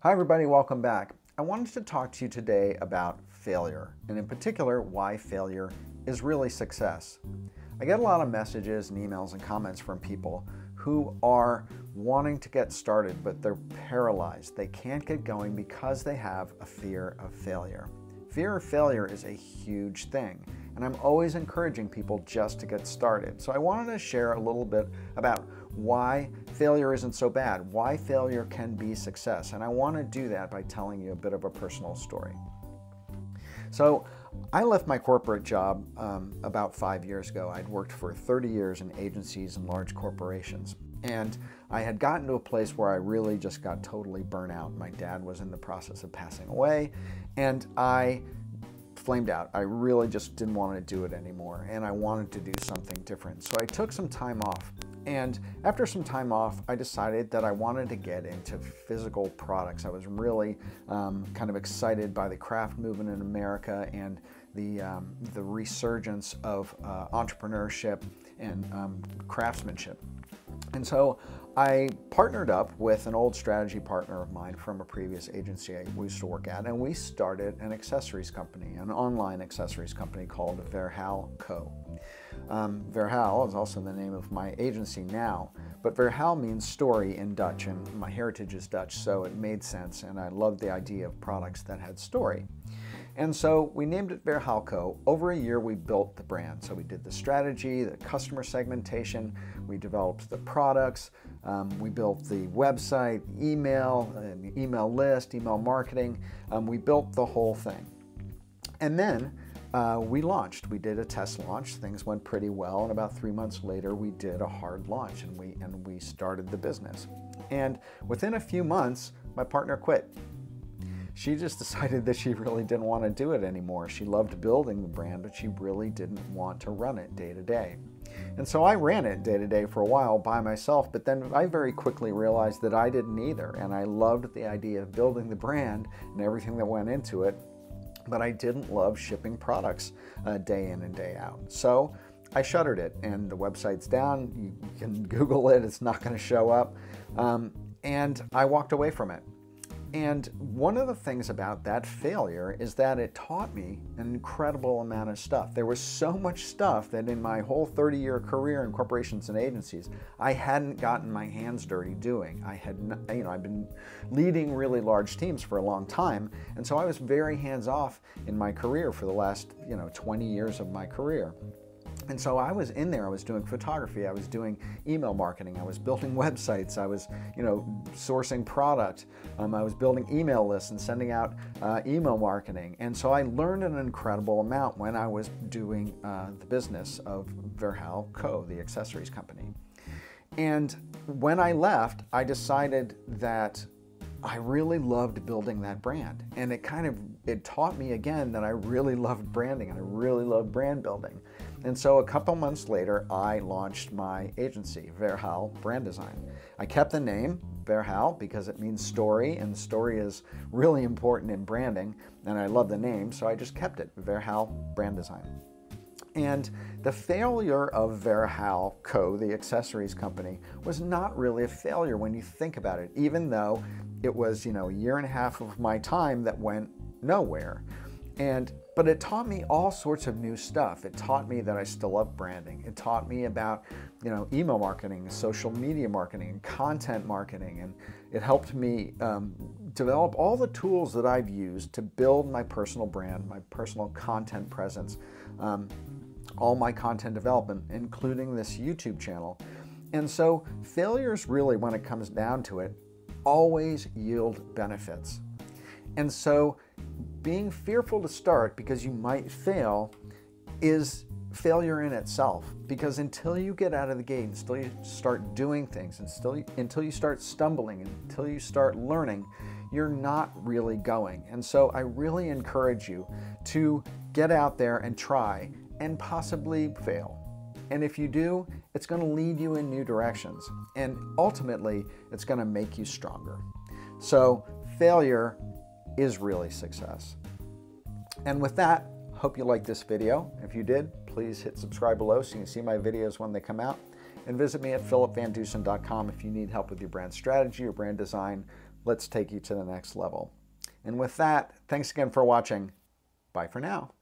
Hi everybody, welcome back. I wanted to talk to you today about failure, and in particular, why failure is really success. I get a lot of messages and emails and comments from people who are wanting to get started, but they're paralyzed. They can't get going because they have a fear of failure. Fear of failure is a huge thing, and I'm always encouraging people just to get started. So I wanted to share a little bit about why failure isn't so bad, why failure can be success, and I want to do that by telling you a bit of a personal story. So I left my corporate job about 5 years ago. I'd worked for 30 years in agencies and large corporations, and I had gotten to a place where I really just got totally burnt out. My dad was in the process of passing away, and I flamed out. I really just didn't want to do it anymore, and I wanted to do something different. So I took some time off. And after some time off, I decided that I wanted to get into physical products. I was really kind of excited by the craft movement in America and the resurgence of entrepreneurship and craftsmanship. And so I partnered up with an old strategy partner of mine from a previous agency I used to work at, and we started an accessories company, an online accessories company called Verhaal Co. Verhaal is also the name of my agency now, but Verhaal means story in Dutch, and my heritage is Dutch, so it made sense, and I loved the idea of products that had story. And so we named it Verhaal Co. Over a year, we built the brand. So we did the strategy, the customer segmentation, we developed the products, we built the website, email, an email list, email marketing. We built the whole thing. And then we launched. We did a test launch. Things went pretty well. And about 3 months later, we did a hard launch, and we started the business. And within a few months, my partner quit. She just decided that she really didn't want to do it anymore. She loved building the brand, but she really didn't want to run it day to day. And so I ran it day to day for a while by myself, but then I very quickly realized that I didn't either. And I loved the idea of building the brand and everything that went into it, but I didn't love shipping products day in and day out. So I shuttered it, and the website's down. You can Google it, it's not going to show up. And I walked away from it. And one of the things about that failure is that it taught me an incredible amount of stuff. There was so much stuff that in my whole 30-year career in corporations and agencies, I hadn't gotten my hands dirty doing. I've been leading really large teams for a long time, and so I was very hands-off in my career for the last 20 years of my career. And so I was in there, I was doing photography, I was doing email marketing, I was building websites, I was sourcing product, I was building email lists and sending out email marketing. And so I learned an incredible amount when I was doing the business of Verhaal Co., the accessories company. And when I left, I decided that I really loved building that brand. And it taught me again that I really loved branding and I really loved brand building. And so a couple months later, I launched my agency, Verhaal Brand Design. I kept the name Verhaal because it means story, and story is really important in branding, and I love the name, so I just kept it, Verhaal Brand Design. And the failure of Verhaal Co., the accessories company, was not really a failure when you think about it, even though it was, a year and a half of my time that went nowhere. But it taught me all sorts of new stuff. It taught me that I still love branding. It taught me about, email marketing, social media marketing, and content marketing. And it helped me develop all the tools that I've used to build my personal brand, my personal content presence, all my content development, including this YouTube channel. And so failures really, when it comes down to it, always yield benefits. And so being fearful to start because you might fail is failure in itself, because until you get out of the gate, until you start doing things, until you start stumbling, until you start learning, you're not really going. And so I really encourage you to get out there and try and possibly fail. And if you do, it's going to lead you in new directions. And ultimately, it's going to make you stronger. So failure is really success. And with that, hope you liked this video. If you did, please hit subscribe below so you can see my videos when they come out. And visit me at philipvandusen.com if you need help with your brand strategy or brand design, let's take you to the next level. And with that, thanks again for watching. Bye for now.